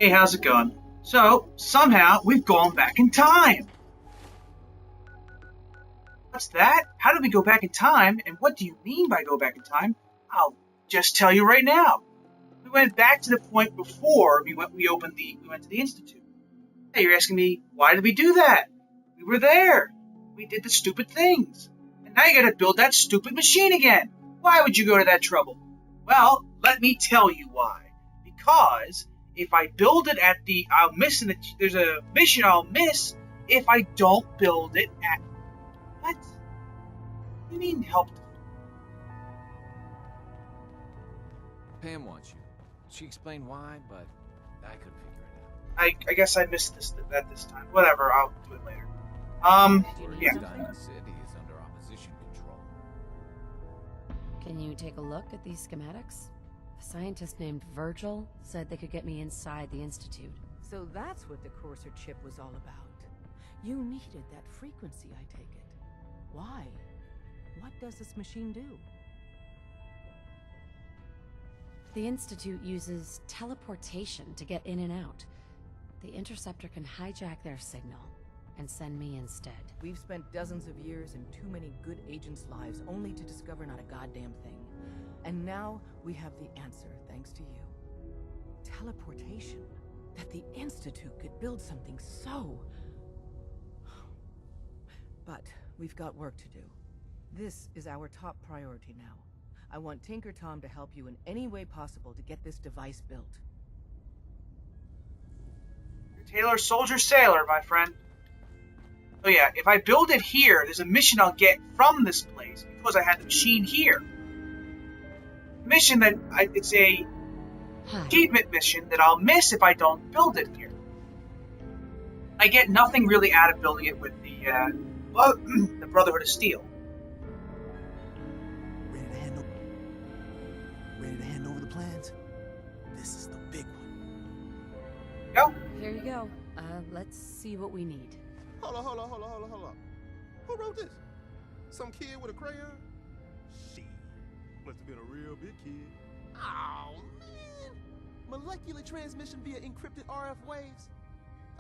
Hey, how's it going? So, somehow, we've gone back in time. What's that? How did we go back in time, and what do you mean by go back in time? I'll just tell you right now. We went back to the point before we went to the Institute. Hey, you're asking me, why did we do that? We were there. We did the stupid things. And now you gotta build that stupid machine again. Why would you go to that trouble? Well, let me tell you why. Because if I build it at I'll miss there's a mission I'll miss if I don't build it at, what? What do you mean help? Pam wants you. She explained why, but I couldn't figure it I guess I missed this time. Whatever, I'll do it later. out. Yeah. Diamond City is under opposition control. Can you take a look at these schematics? A scientist named Virgil said they could get me inside the Institute. So that's what the Courser chip was all about. You needed that frequency, I take it. Why? What does this machine do? The Institute uses teleportation to get in and out. The Interceptor can hijack their signal and send me instead. We've spent dozens of years and too many good agents' lives only to discover not a goddamn thing. And now we have the answer, thanks to you. Teleportation. That the Institute could build something so... But we've got work to do. This is our top priority now. I want Tinker Tom to help you in any way possible to get this device built. Tailor Soldier Sailor, my friend. Oh yeah, if I build it here, there's a mission I'll get from this place because I had the machine here. Mission it's a achievement mission that I'll miss if I don't build it here. I get nothing really out of building it with the Brotherhood of Steel. Ready to hand over the plans? This is the big one. Go. Here you go. Let's see what we need. Hold on. Who wrote this? Some kid with a crayon? Shit. Must have been a real big kid. Oh, man. Molecular transmission via encrypted RF waves?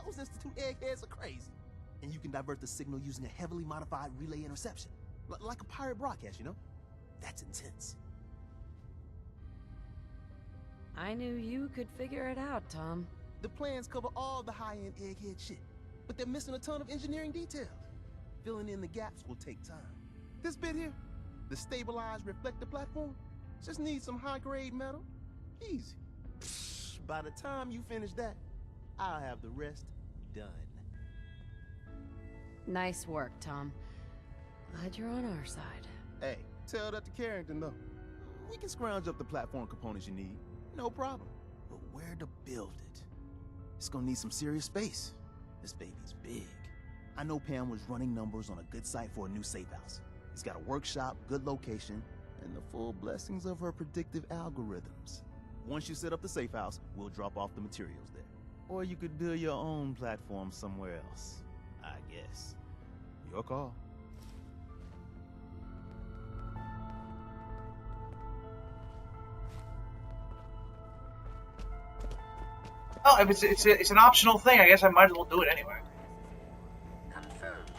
Those Institute eggheads are crazy. And you can divert the signal using a heavily modified relay interception. Like a pirate broadcast, you know? That's intense. I knew you could figure it out, Tom. The plans cover all the high-end egghead shit, but they're missing a ton of engineering details. Filling in the gaps will take time. This bit here, the stabilized reflector platform, just needs some high-grade metal. Easy. By the time you finish that, I'll have the rest done. Nice work, Tom. Glad you're on our side. Hey, tell that to Carrington, though. We can scrounge up the platform components you need. No problem. But where to build it? It's gonna need some serious space. This baby's big. I know Pam was running numbers on a good site for a new safe house. It's got a workshop, good location, and the full blessings of her predictive algorithms. Once you set up the safe house, we'll drop off the materials there. Or you could build your own platform somewhere else, I guess. Your call. Well, if it's an optional thing, I guess I might as well do it anyway. Confirmed.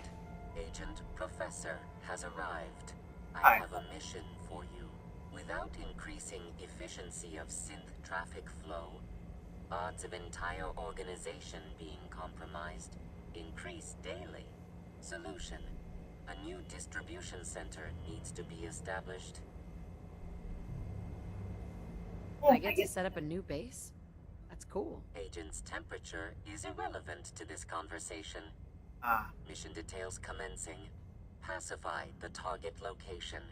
Agent Professor has arrived. I Hi. have a mission for you. Without increasing efficiency of synth traffic flow, odds of entire organization being compromised increase daily. Solution. A new distribution center needs to be established. I get to set up a new base? That's cool. Agent's temperature is irrelevant to this conversation. Mission details commencing. Pacify the target location.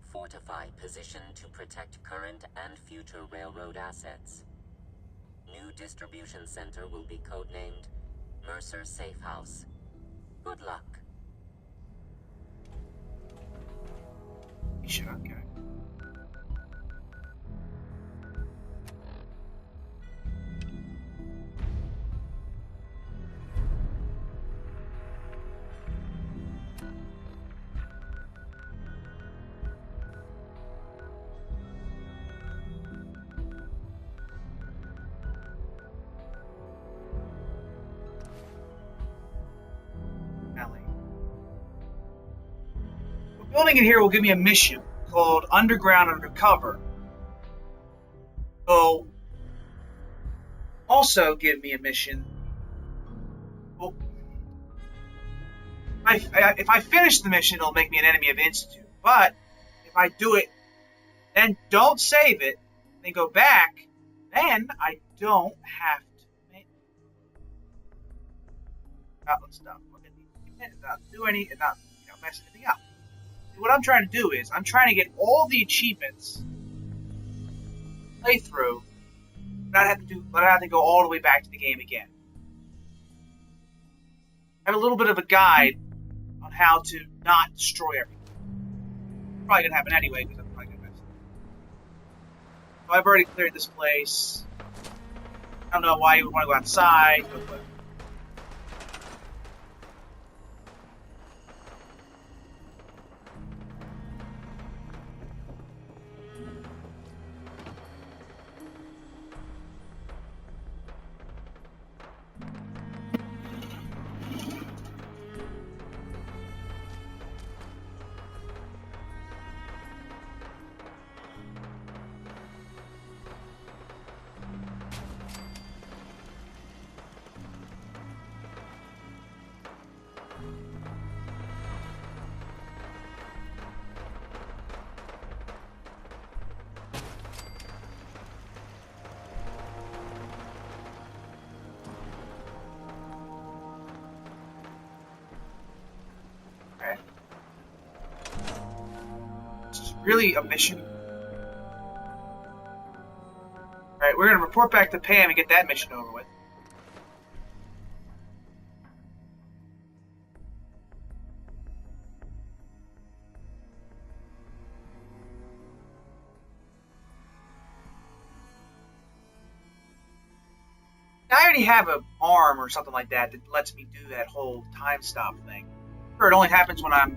Fortify position to protect current and future railroad assets. New distribution center will be codenamed Mercer Safe House. Good luck. Sure, okay. Building in here will give me a mission called Underground Undercover. Will also give me a mission. Well, if I finish the mission, it'll make me an enemy of the Institute. But if I do it, then don't save it, then go back, then I don't have to make outlet stuff. Look at these. Not do any, and not mess anything up. What I'm trying to do is I'm trying to get all the achievements play through, but I have to go all the way back to the game again. I have a little bit of a guide on how to not destroy everything. Probably gonna happen anyway because I'm probably gonna mess it. So I've already cleared this place. I don't know why you would want to go outside, but really a mission. Alright, we're going to report back to Pam and get that mission over with. I already have an arm or something like that that lets me do that whole time stop thing. Sure, it only happens when I'm...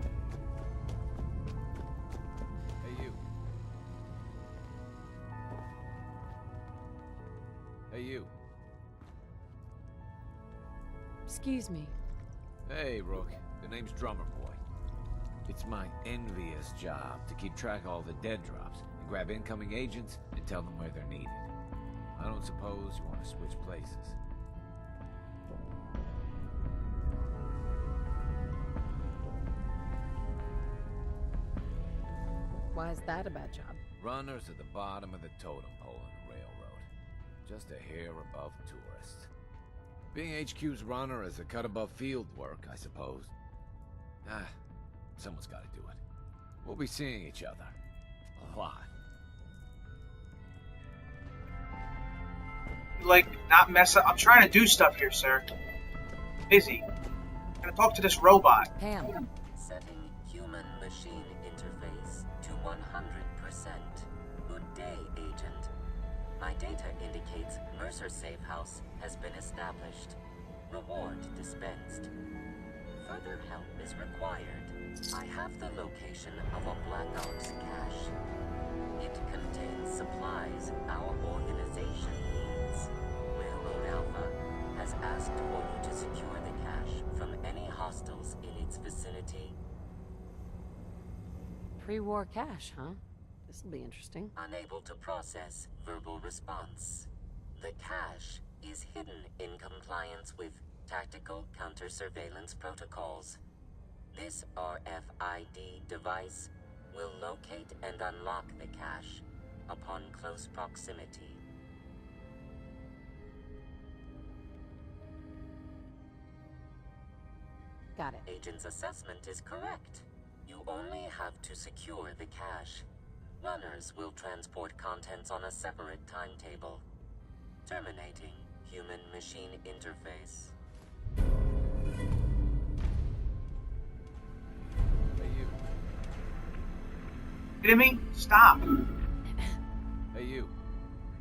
Hey, you. Excuse me. Hey, Rook. The name's Drummer Boy. It's my envious job to keep track of all the dead drops and grab incoming agents and tell them where they're needed. I don't suppose you want to switch places. Why is that a bad job? Runners at the bottom of the totem pole in the railroad. Just a hair above tourists. Being HQ's runner is a cut above field work, I suppose. Someone's got to do it. We'll be seeing each other. A lot. Like, not mess up. I'm trying to do stuff here, sir. Busy. I'm gonna talk to this robot. Pam. Setting human-machine interface to 100%. Good day, Agent. My data indicates Mercer Safe House has been established. Reward dispensed. Further help is required. I have the location of a Blackout's cache. It contains supplies our organization needs. Railroad Alpha has asked for you to secure the cache from any hostiles in its vicinity. Pre-war cache, huh? This'll be interesting. Unable to process verbal response. The cache is hidden in compliance with tactical counter-surveillance protocols. This RFID device will locate and unlock the cache upon close proximity. Got it. Agent's assessment is correct. You only have to secure the cache. Runners will transport contents on a separate timetable. Terminating human-machine interface. Hey, you. Kidding me? Stop. Hey, you.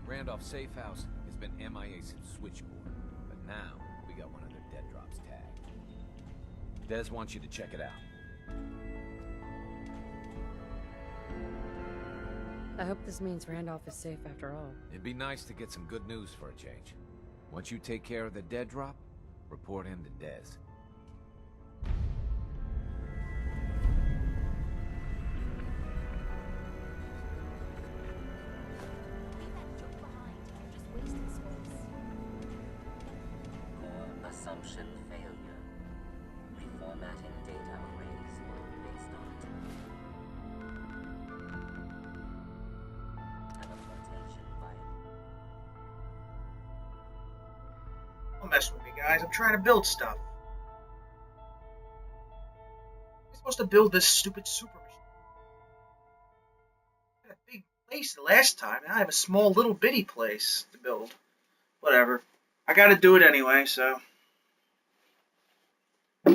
Randolph Safe House has been MIA since Switchboard, but now we got one of their dead drops tagged. Des wants you to check it out. I hope this means Randolph is safe after all. It'd be nice to get some good news for a change. Once you take care of the dead drop, report him to Des. mess with me, guys. I'm trying to build stuff. I'm supposed to build this stupid super machine. I had a big place the last time, and I have a small little bitty place to build. Whatever. I gotta do it anyway, so... I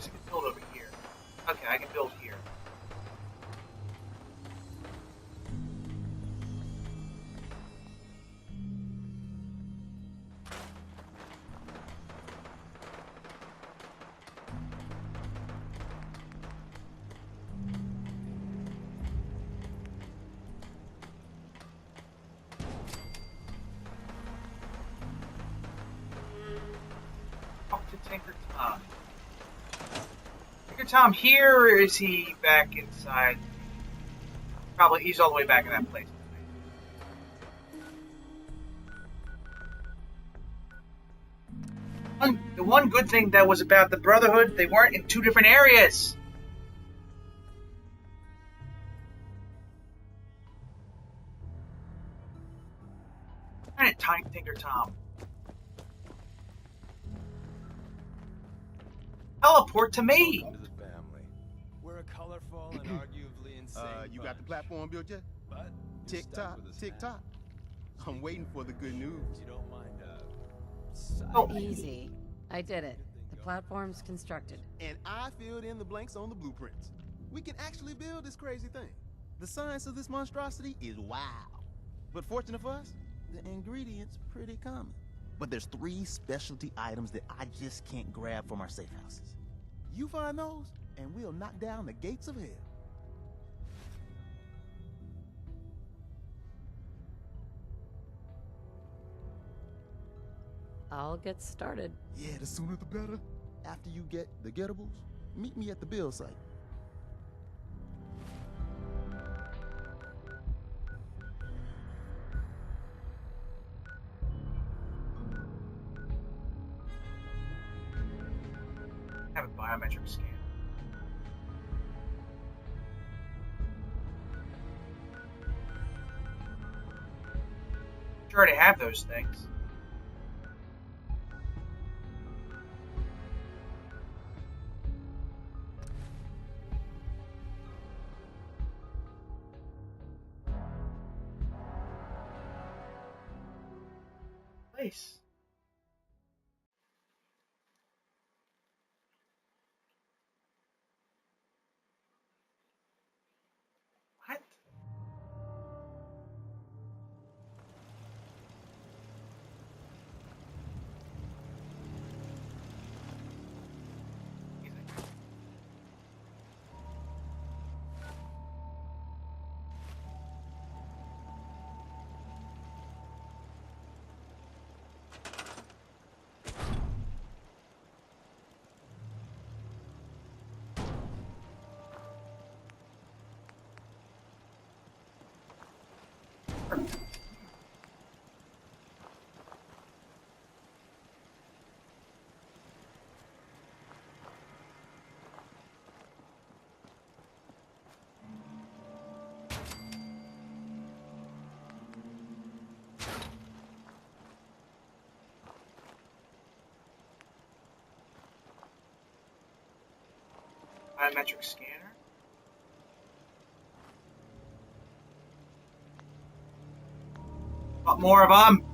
can build over here. Okay, I can build here. Talk to Tinker Tom. Tinker Tom here, or is he back inside? Probably, he's all the way back in that place. The one good thing that was about the Brotherhood, they weren't in two different areas. Darn it, Tinker Tom. Teleport to me. Welcome to the family. We're a colorful and arguably insane You got the platform built yet? But Tick tock, tick tock. I'm waiting for the good news. you don't mind, Oh, Easy. I did it. The platform's constructed. And I filled in the blanks on the blueprints. We can actually build this crazy thing. The science of this monstrosity is wild. But fortunate for us, the ingredients pretty common. But there's 3 specialty items that I just can't grab from our safe houses. You find those, and we'll knock down the gates of hell. I'll get started. Yeah, the sooner the better. After you get the getables, meet me at the build site. have a biometric scan. You already have those things. Place. What? Biometric scanner. Want more of them?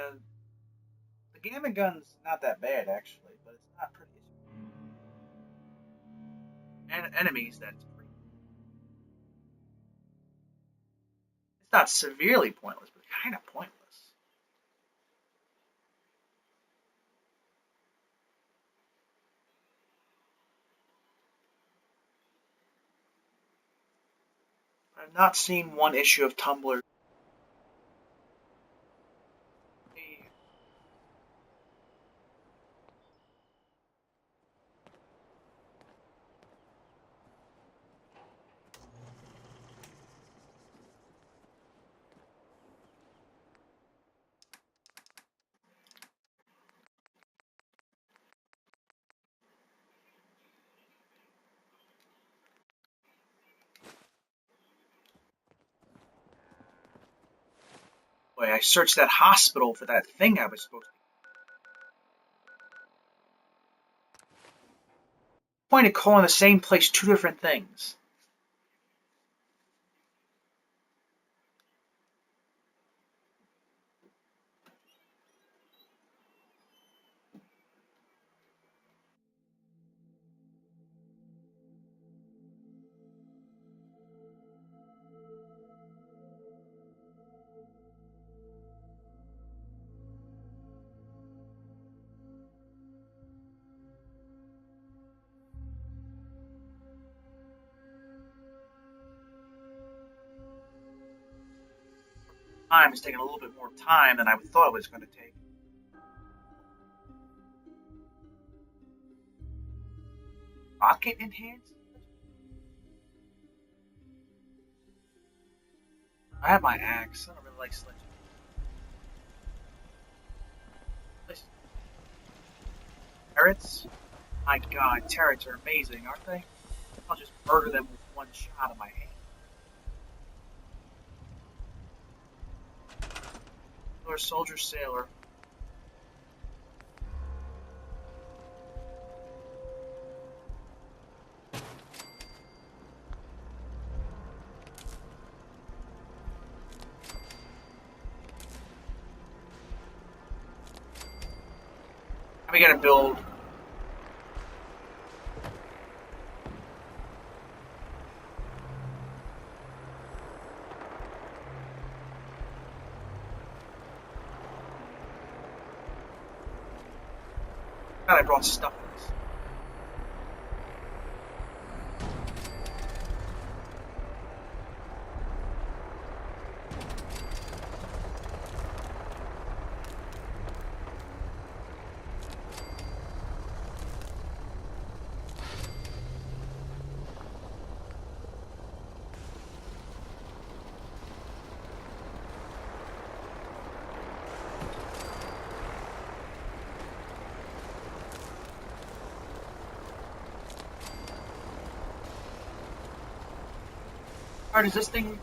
And the gamma gun's not that bad actually, but it's not pretty. And enemies, that's pretty. Not severely pointless, but kind of pointless. I've not seen one issue of Tumblr. Boy, I searched that hospital for that thing I was supposed to. Point of calling the same place two different things. Time is taking a little bit more time than I thought it was going to take. Rocket enhanced? I have my axe. I don't really like sledgehammer. Turrets? My god, turrets are amazing, aren't they? I'll just murder them with one shot of my hand. Soldier, sailor. We gotta build. God, I brought stuff in this. Alright, is this thing...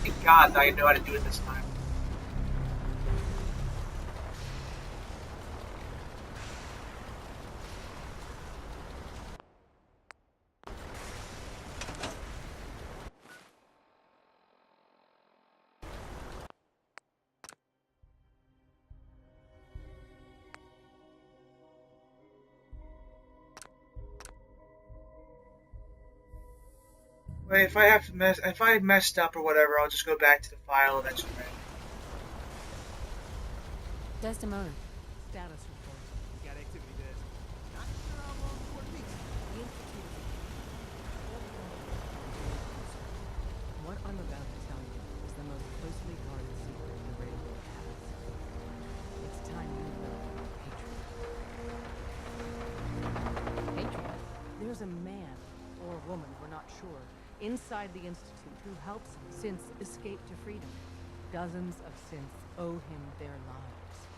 Thank God I know how to do it this time. Wait, if I messed up or whatever, I'll just go back to the file eventually. Desdemona. Status report. We got activity there. Not sure how long for the Institute. What I'm about to tell you is the most closely guarded secret the Railroad has. It's time you know Patriot. Patriot? There's a man, or woman, we're not sure, inside the Institute who helps him since escape to freedom. Dozens of synths owe him their lives.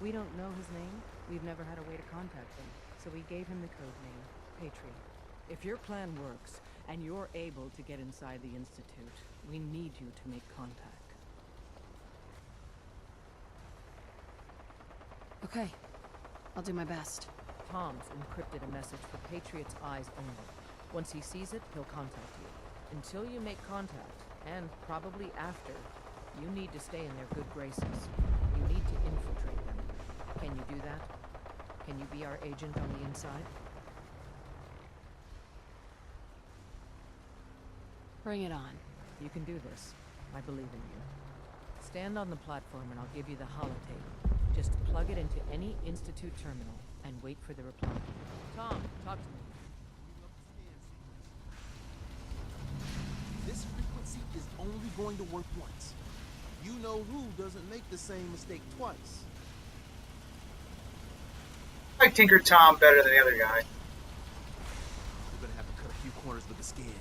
We don't know his name. We've never had a way to contact him, so we gave him the code name, Patriot. If your plan works, and you're able to get inside the Institute, we need you to make contact. Okay. I'll do my best. Tom's encrypted a message for Patriot's eyes only. Once he sees it, he'll contact you. Until you make contact, and probably after, You need to stay in their good graces. You need to infiltrate them. Can you do that? Can you be our agent on the inside? Bring it on. You can do this. I believe in you. Stand on the platform and I'll give you the holotape. Just plug it into any Institute terminal and wait for the reply. Tom, talk to me. This frequency is only going to work once. You know who doesn't make the same mistake twice. I like Tinker Tom better than the other guy. We're gonna have to cut a few corners with the scan. See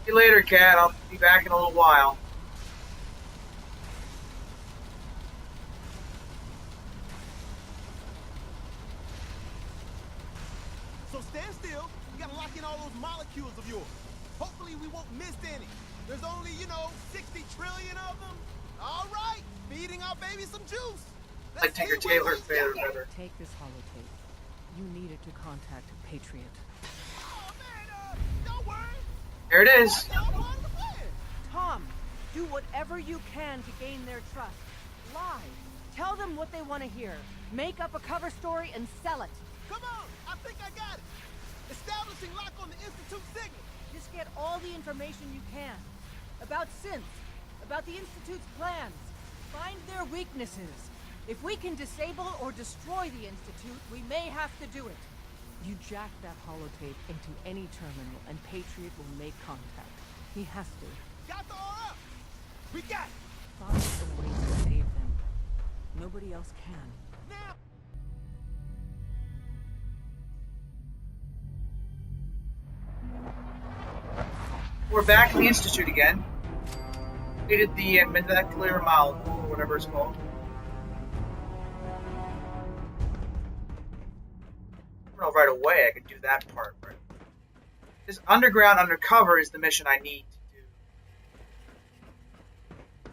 you later, Cat. I'll be back in a little while. So stand still. We gotta lock in all those molecules of yours. Hopefully we won't miss any. There's only, 60 trillion of them. All right, feeding our baby some juice. Like Tinker Tailor better. Take this holotape. You need it to contact Patriot. Oh man, don't worry. There it is. Tom, do whatever you can to gain their trust. Lie. Tell them what they want to hear. Make up a cover story and sell it. Come on, I think I got it. Establishing lock on the Institute signal. Just get all the information you can. About synths. About the Institute's plans. Find their weaknesses. If we can disable or destroy the Institute, we may have to do it. You jack that holotape into any terminal and Patriot will make contact. He has to. Got the aura. We got it. Find a way to save them. Nobody else can. Now. We're back in the Institute again. Completed the molecular molecule, or whatever it's called. I don't know right away I could do that part. Right? This underground undercover is the mission I need to do.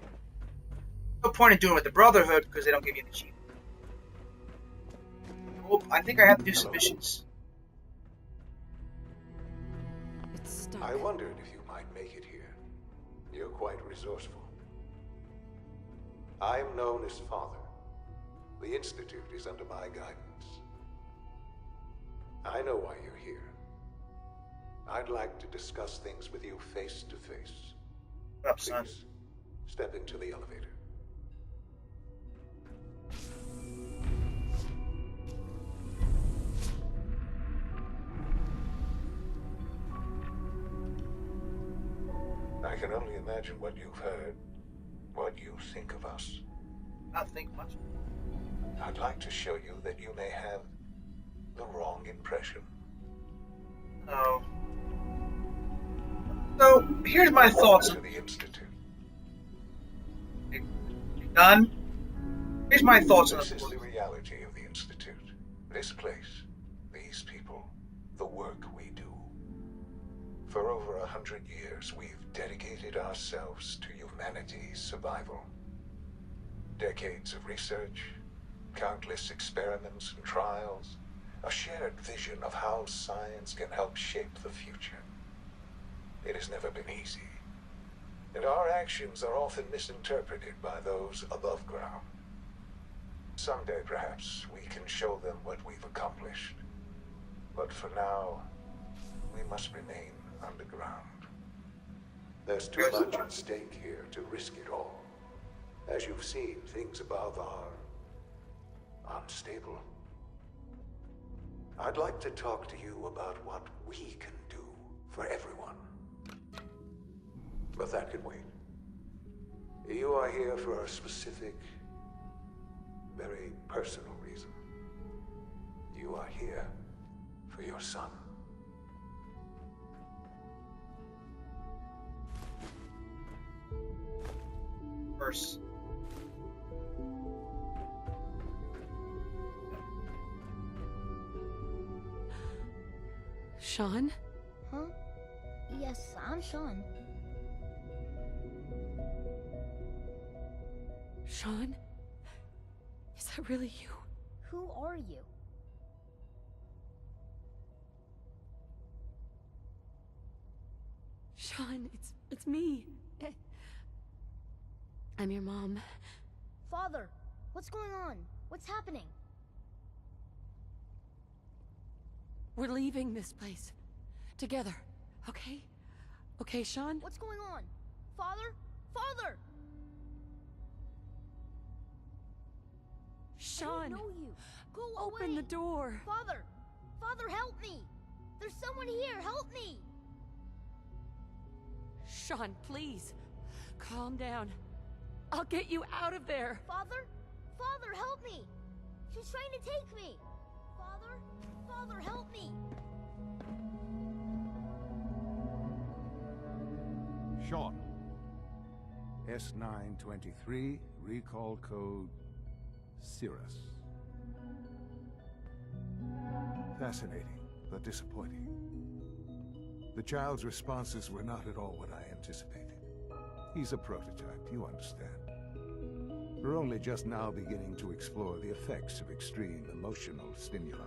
No point in doing it with the Brotherhood because they don't give you an achievement. Oh, I think I have to do some missions. It's stuck. I wondered if you might make it here. You're quite resourceful. I'm known as Father. The Institute is under my guidance. I know why you're here. I'd like to discuss things with you face to face. What's up, son? Please, step into the elevator. I can only imagine what you've heard, what you think of us. Not think much. I'd like to show you that you may have the wrong impression. Oh. So, here's my thoughts. To the Institute. You done? Here's my thoughts on This the is the reality of the Institute. This place, these people, the work we do. For over 100 years, we've dedicated ourselves to humanity's survival. Decades of research, countless experiments and trials, a shared vision of how science can help shape the future. It has never been easy, and our actions are often misinterpreted by those above ground. Someday, perhaps, we can show them what we've accomplished. But for now, we must remain underground. There's too much at stake here to risk it all. As you've seen, things above are unstable. I'd like to talk to you about what we can do for everyone. But that can wait. You are here for a specific, very personal reason. You are here for your son. verse. Sean? Huh? Yes, I'm Sean. Sean? Is that really you? Who are you? Sean, it's me. I'm your mom. Father, what's going on? What's happening? We're leaving this place. Together, okay? Okay, Sean? What's going on? Father? Father! Sean! I don't know you. Go Open away. the door. Father! Father, help me! There's someone here, help me! Sean, please. Calm down. I'll get you out of there. Father? Father, help me! She's trying to take me! Father? Father, help me! Sean. S923, recall code Cirrus. Fascinating, but disappointing. The child's responses were not at all what I anticipated. He's a prototype, you understand. We're only just now beginning to explore the effects of extreme emotional stimuli.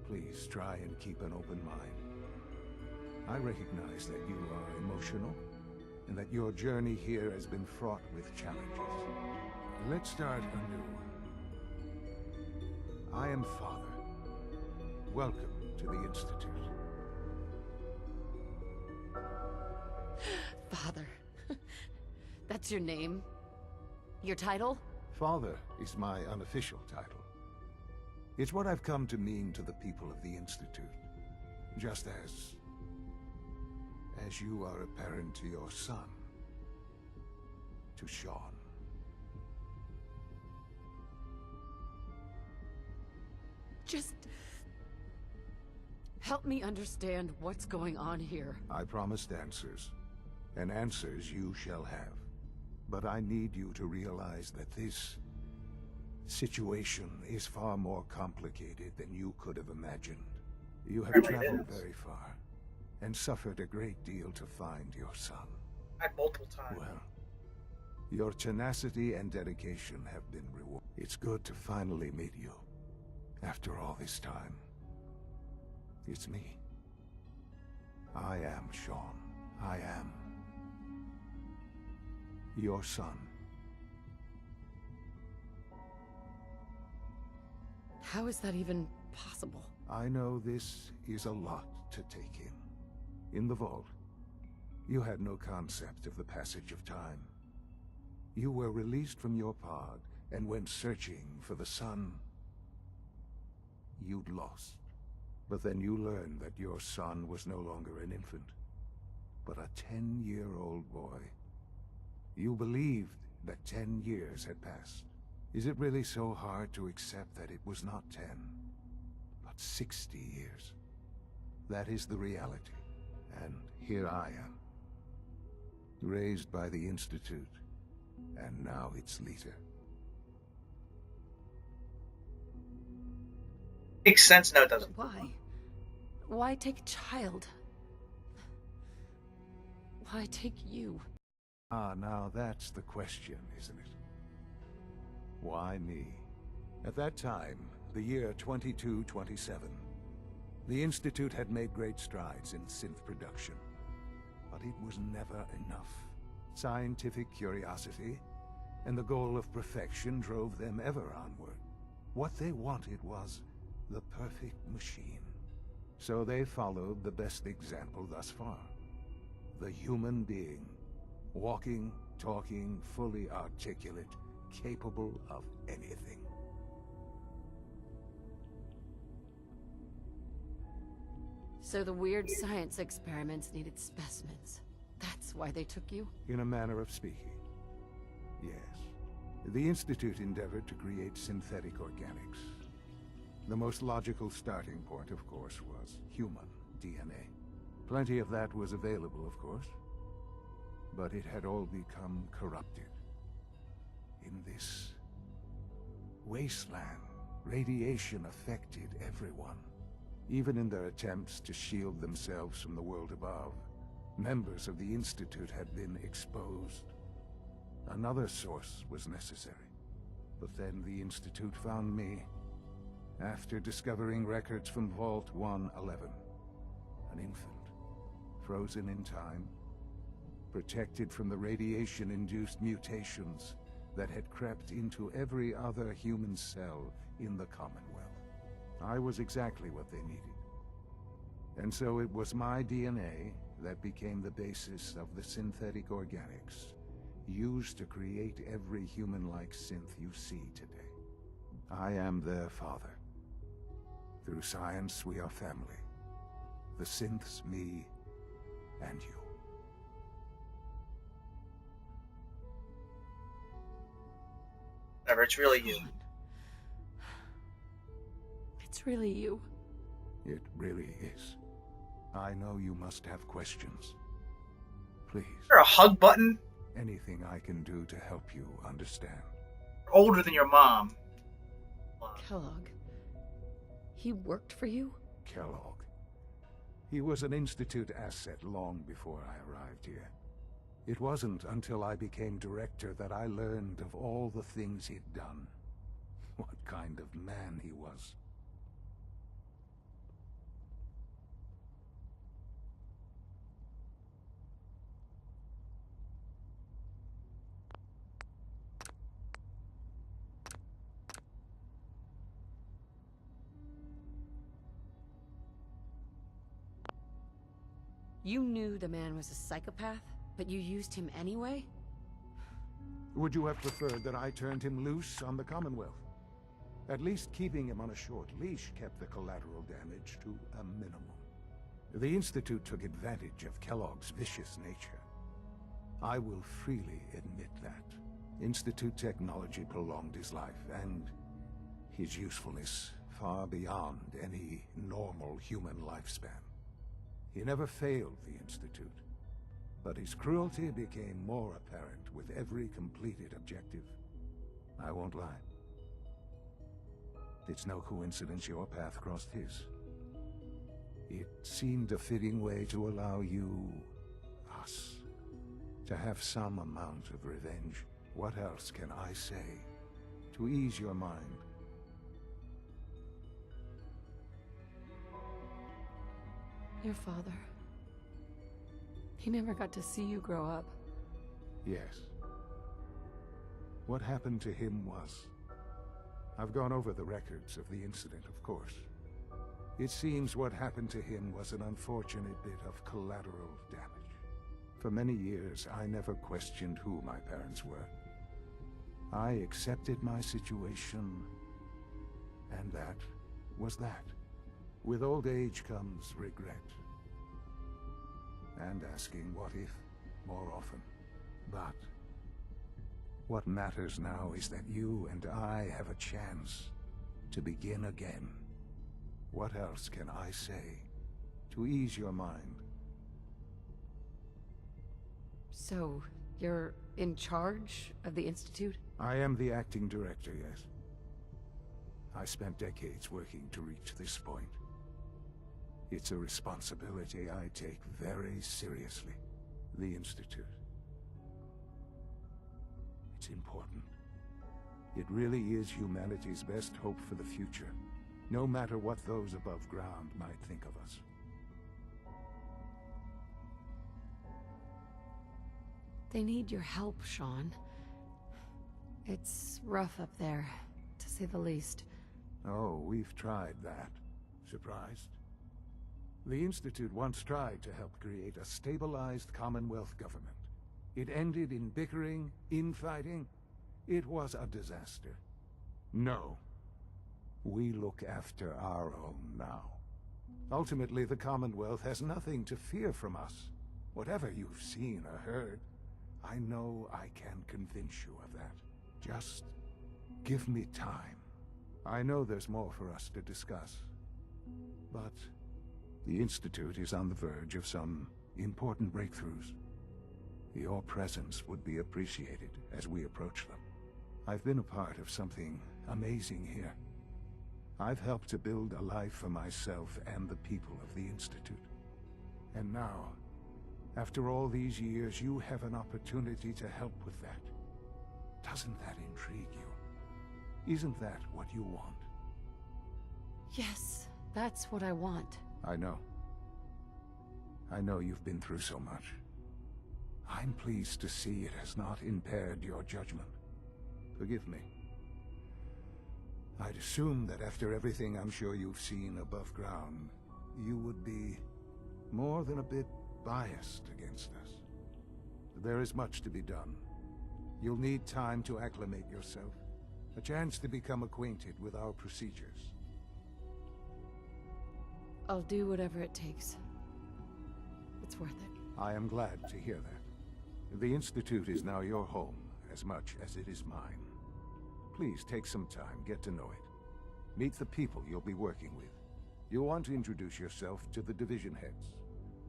Please try and keep an open mind. I recognize that you are emotional, and that your journey here has been fraught with challenges. Let's start anew. I am Father. Welcome to the Institute. Father. That's your name? Your title? Father is my unofficial title. It's what I've come to mean to the people of the Institute. Just as you are a parent to your son, to Sean. Just help me understand what's going on here. I promised answers, and answers you shall have. But I need you to realize that this situation is far more complicated than you could have imagined. You have traveled very far, and suffered a great deal to find your son. At multiple times. Well, your tenacity and dedication have been rewarded. It's good to finally meet you. After all this time. It's me. I am Sean. I am your son. How is that even possible? I know this is a lot to take in. In the vault, you had no concept of the passage of time. You were released from your pod and went searching for the son you'd lost. But then you learned that your son was no longer an infant, but a 10-year-old boy. You believed that 10 years had passed. Is it really so hard to accept that it was not 10, but 60 years? That is the reality. And here I am, raised by the Institute, and now its leader. Makes sense, no it doesn't. Why? Why take a child? Why take you? Ah, now that's the question, isn't it? Why me? At that time, the year 2227, the Institute had made great strides in synth production. But it was never enough. Scientific curiosity and the goal of perfection drove them ever onward. What they wanted was the perfect machine. So they followed the best example thus far. The human being. Walking, talking, fully articulate, capable of anything. So the weird science experiments needed specimens. That's why they took you? In a manner of speaking, yes. The Institute endeavored to create synthetic organics. The most logical starting point, of course, was human DNA. Plenty of that was available, of course. But it had all become corrupted. In this wasteland, radiation affected everyone. Even in their attempts to shield themselves from the world above, members of the Institute had been exposed. Another source was necessary. But then the Institute found me, after discovering records from Vault 111. An infant, frozen in time, protected from the radiation-induced mutations that had crept into every other human cell in the Commonwealth. I was exactly what they needed. And so it was my DNA that became the basis of the synthetic organics used to create every human-like synth you see today. I am their father. Through science, we are family. The synths, me, and you. Whatever, it's really you. It's really you. It really is. I know you must have questions. Please. Is there a hug button? Anything I can do to help you understand. You're older than your mom. Kellogg. He worked for you? Kellogg. He was an Institute asset long before I arrived here. It wasn't until I became director that I learned of all the things he'd done. What kind of man he was. You knew the man was a psychopath, but you used him anyway? Would you have preferred that I turned him loose on the Commonwealth? At least keeping him on a short leash kept the collateral damage to a minimum. The Institute took advantage of Kellogg's vicious nature. I will freely admit that. Institute technology prolonged his life, and his usefulness far beyond any normal human lifespan. He never failed the Institute, but his cruelty became more apparent with every completed objective. I won't lie. It's no coincidence your path crossed his. It seemed a fitting way to allow you, us, to have some amount of revenge. What else can I say to ease your mind? Your father. He never got to see you grow up. Yes. What happened to him was... I've gone over the records of the incident, of course. It seems what happened to him was an unfortunate bit of collateral damage. For many years, I never questioned who my parents were. I accepted my situation, and that was that. With old age comes regret. And asking what if more often. But what matters now is that you and I have a chance to begin again. What else can I say to ease your mind? So, you're in charge of the Institute? I am the acting director, yes. I spent decades working to reach this point. It's a responsibility I take very seriously. The Institute. It's important. It really is humanity's best hope for the future, no matter what those above ground might think of us. They need your help, Sean. It's rough up there, to say the least. Oh, we've tried that. Surprised? The Institute once tried to help create a stabilized Commonwealth government. It ended in bickering, infighting. It was a disaster. No. We look after our own now. Ultimately, the Commonwealth has nothing to fear from us. Whatever you've seen or heard, I know I can convince you of that. Just give me time. I know there's more for us to discuss. But the Institute is on the verge of some important breakthroughs. Your presence would be appreciated as we approach them. I've been a part of something amazing here. I've helped to build a life for myself and the people of the Institute. And now, after all these years, you have an opportunity to help with that. Doesn't that intrigue you? Isn't that what you want? Yes, that's what I want. I know. I know you've been through so much. I'm pleased to see it has not impaired your judgment. Forgive me. I'd assume that after everything I'm sure you've seen above ground, you would be more than a bit biased against us. There is much to be done. You'll need time to acclimate yourself, a chance to become acquainted with our procedures. I'll do whatever it takes. It's worth it. I am glad to hear that. The Institute is now your home, as much as it is mine. Please take some time, get to know it. Meet the people you'll be working with. You'll want to introduce yourself to the division heads.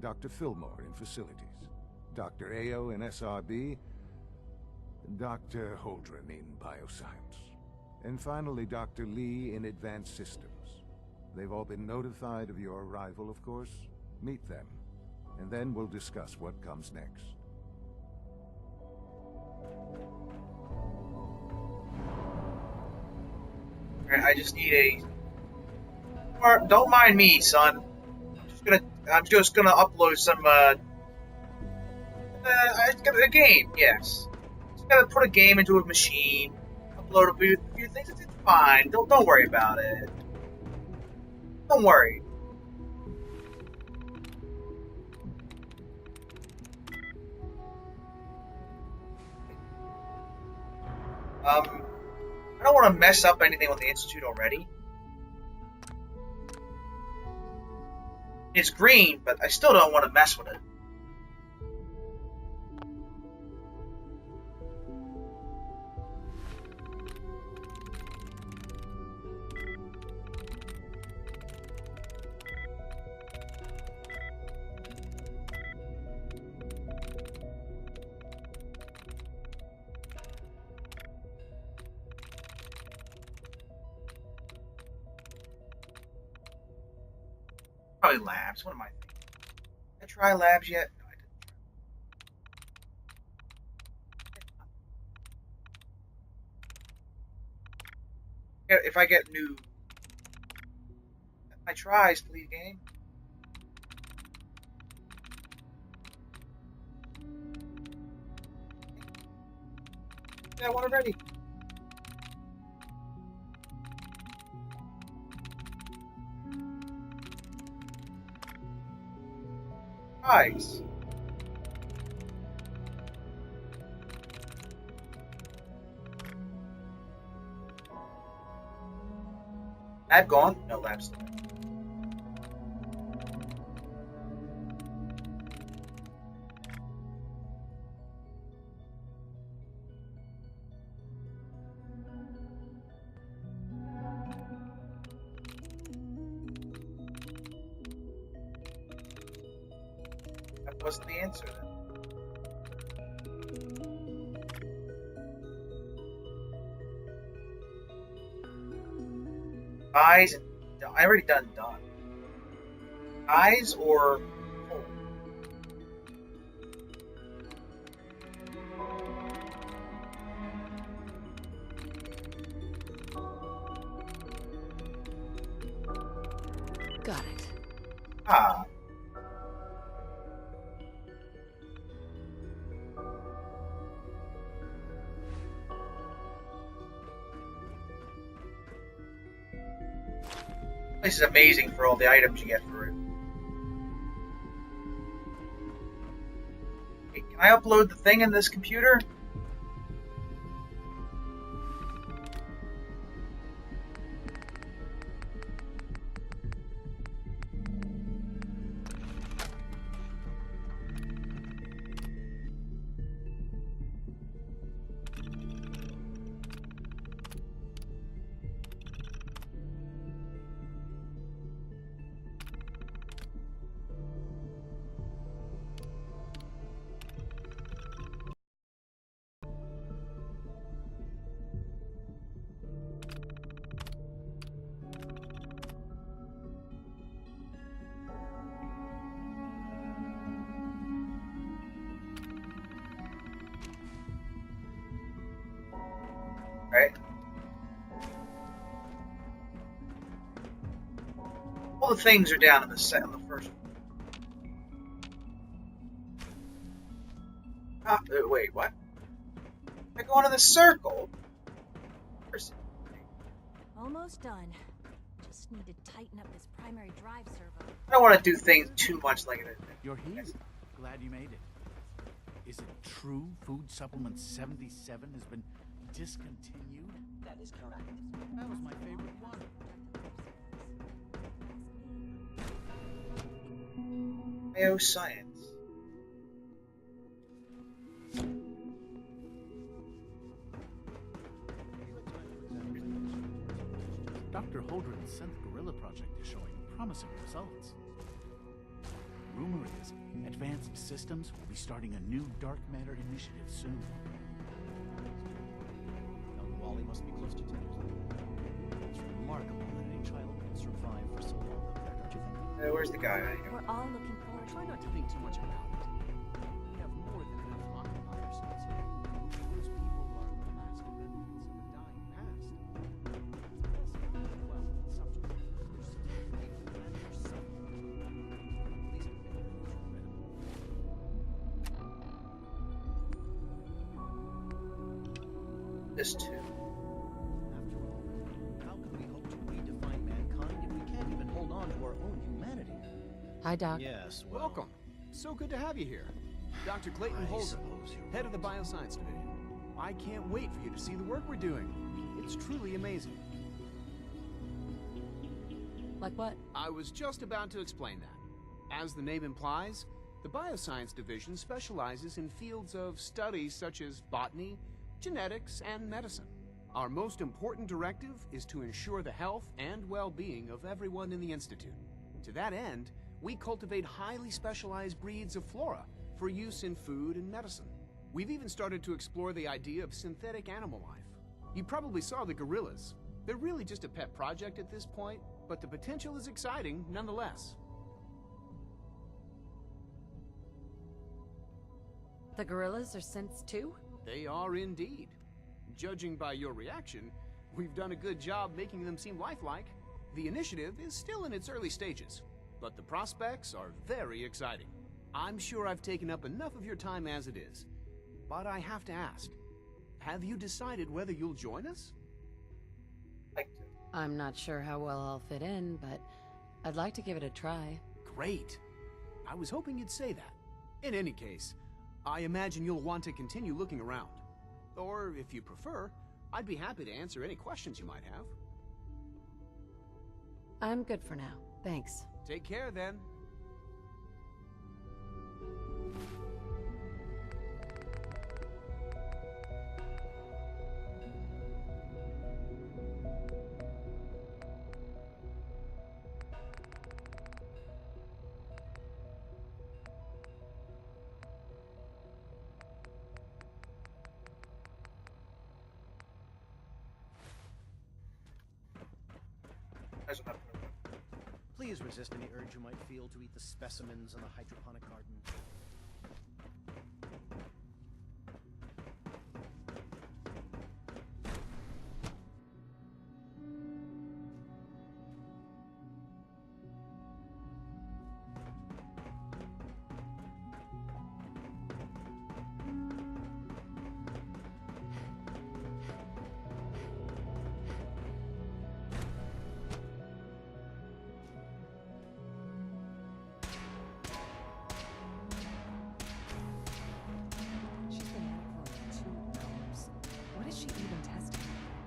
Dr. Fillmore in Facilities, Dr. Ayo in SRB, Dr. Holdren in Bioscience, and finally Dr. Lee in Advanced Systems. They've all been notified of your arrival, of course. Meet them, and then we'll discuss what comes next. Alright, I just need a... Don't mind me, son. I'm just gonna upload some, a game, yes. Just gotta put a game into a machine, upload a few things, it's fine. Don't worry about it. Don't worry. I don't want to mess up anything with the Institute already. It's green, but I still don't want to mess with it. Probably labs. What am I thinking? Did I try labs yet? No, I didn't. If I get new... My tries, please, game. Yeah, I want it ready. Nice. Lab gone? No, lab's still there. That wasn't the answer then. Eyes, I already done. Eyes or hole? Got it. Ah. This is amazing for all the items you get for it. Hey, can I upload the thing in this computer? Right? All the things are down in the first one. Wait, what? I go into the circle. Almost done. Just need to tighten up this primary drive servo. I don't want to do things too much like it. You're here? Glad you made it. Is it true Food Supplement 77 has been discontinued? That is correct. That was my favorite one. Bioscience. Dr. Holdren's Synth Gorilla project is showing promising results. Rumor is, Advanced Systems will be starting a new dark matter initiative soon. Young Wally must be close to 10 years old. It's remarkable that any child can survive for so long up there, don't you think? Where's the guy? We're all looking forward. Try not to think too much about it. We have more than enough occupiers here. Those people are the last remnants of a dying past. Well, subject. There's people and there's something. At least a bit of This too. After all, how can we hope to redefine mankind if we can't even hold on to our own humanity? Hi, Doc. Yes, Welcome. So good to have you here. Dr. Clayton Holden, head of the Bioscience Division. I can't wait for you to see the work we're doing. It's truly amazing. Like what? I was just about to explain that. As the name implies, the Bioscience Division specializes in fields of studies such as botany, genetics, and medicine. Our most important directive is to ensure the health and well-being of everyone in the Institute. To that end, we cultivate highly specialized breeds of flora for use in food and medicine. We've even started to explore the idea of synthetic animal life. You probably saw the gorillas. They're really just a pet project at this point, but the potential is exciting nonetheless. The gorillas are synths too? They are indeed. Judging by your reaction, we've done a good job making them seem lifelike. The initiative is still in its early stages, but the prospects are very exciting. I'm sure I've taken up enough of your time as it is, but I have to ask, have you decided whether you'll join us? I'm not sure how well I'll fit in, but I'd like to give it a try. Great. I was hoping you'd say that. In any case, I imagine you'll want to continue looking around. Or, if you prefer, I'd be happy to answer any questions you might have. I'm good for now. Thanks. Take care, then. Please resist any urge you might feel to eat the specimens in the hydroponic garden.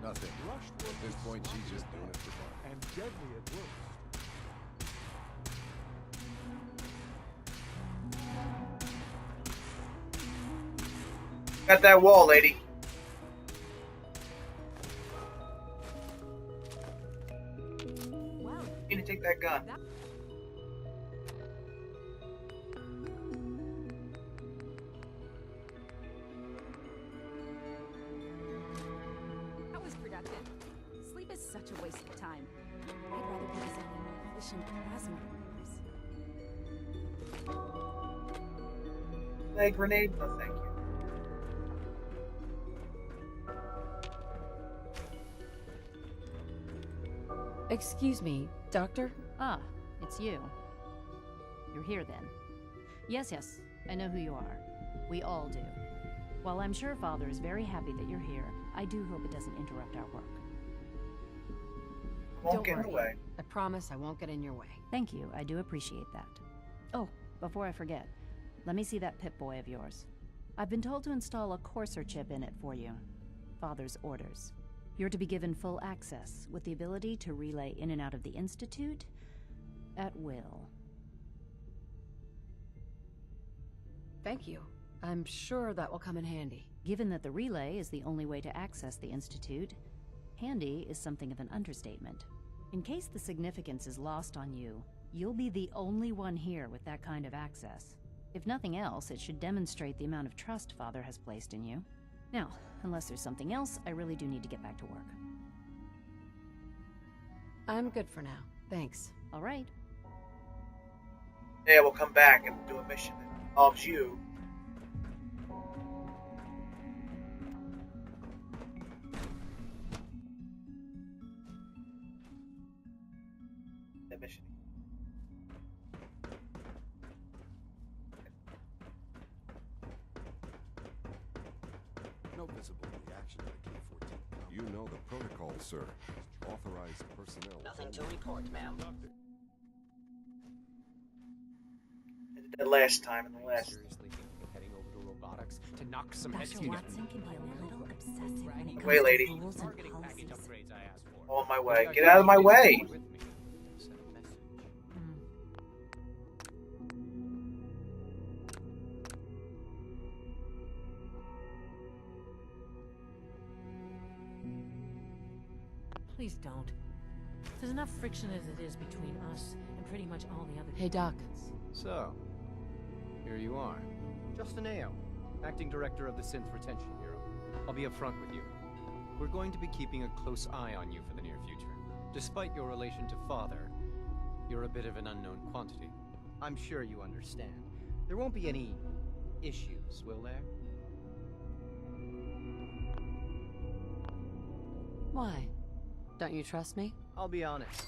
Nothing rushed. At this point, she's just doing it for fun. And deadly at worst. Got that wall, lady. Wow. You need to take that gun. That was productive. Sleep is such a waste of time. I'd rather be designing more efficient plasma rooms. Like grenade? No, thank you. Excuse me, Doctor? Ah, it's you. You're here then. Yes, I know who you are. We all do. While I'm sure Father is very happy that you're here, I do hope it doesn't interrupt our work. Won't get in the way. I promise I won't get in your way. Thank you, I do appreciate that. Oh, before I forget, let me see that Pip-Boy of yours. I've been told to install a Courser chip in it for you. Father's orders. You're to be given full access, with the ability to relay in and out of the Institute at will. Thank you. I'm sure that will come in handy. Given that the relay is the only way to access the Institute, handy is something of an understatement. In case the significance is lost on you, you'll be the only one here with that kind of access. If nothing else, it should demonstrate the amount of trust Father has placed in you. Now, unless there's something else, I really do need to get back to work. I'm good for now. Thanks. All right. Yeah, we'll come back and do a mission that involves you. The mission. No visible reaction to the K-14. You know the protocol, sir. Authorized personnel. Nothing to report, ma'am. I did that last time in the last. Seriously thinking of heading over to robotics to knock some heads Dr. together. Watson can be a little obsessive when it comes Way, lady. to rules and Targeting package policies. upgrades I asked for. On my way. Get out of my way. With me. Send a message. Please don't. There's enough friction as it is between us and pretty much all the other Hey, Doc. So, here you are. Justin Ao, Acting Director of the Synth Retention Bureau. I'll be upfront with you. We're going to be keeping a close eye on you for the near future. Despite your relation to Father, you're a bit of an unknown quantity. I'm sure you understand. There won't be any issues, will there? Why? Don't you trust me? I'll be honest.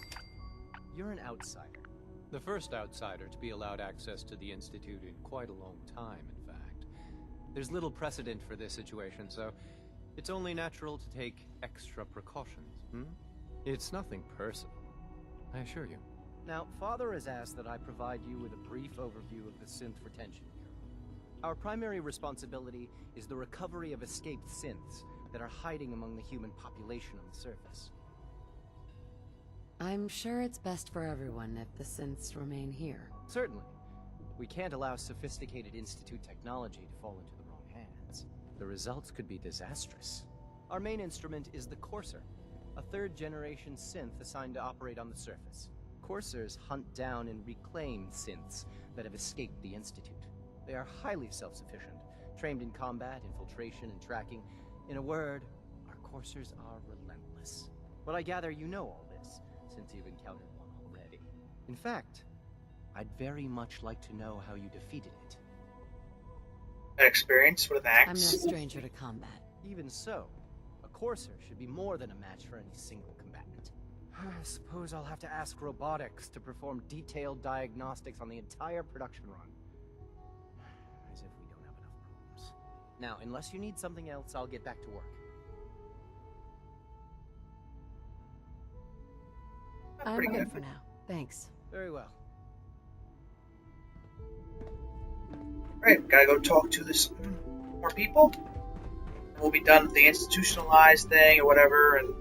You're an outsider. The first outsider to be allowed access to the Institute in quite a long time, in fact. There's little precedent for this situation, so it's only natural to take extra precautions, It's nothing personal, I assure you. Now, Father has asked that I provide you with a brief overview of the Synth Retention Bureau. Our primary responsibility is the recovery of escaped synths that are hiding among the human population on the surface. I'm sure it's best for everyone if the synths remain here. Certainly. We can't allow sophisticated Institute technology to fall into the wrong hands. The results could be disastrous. Our main instrument is the Courser, a third-generation synth assigned to operate on the surface. Coursers hunt down and reclaim synths that have escaped the Institute. They are highly self-sufficient, trained in combat, infiltration, and tracking. In a word, our Coursers are relentless. But I gather you know all this, since you've encountered one already. In fact, I'd very much like to know how you defeated it. Experience with an axe. I'm no stranger to combat. Even so, a Courser should be more than a match for any single combatant. I suppose I'll have to ask robotics to perform detailed diagnostics on the entire production run. As if we don't have enough problems. Now, unless you need something else, I'll get back to work. I'm good for now. Thanks. Very well. Alright, gotta go talk to this more people. We'll be done with the institutionalized thing or whatever, and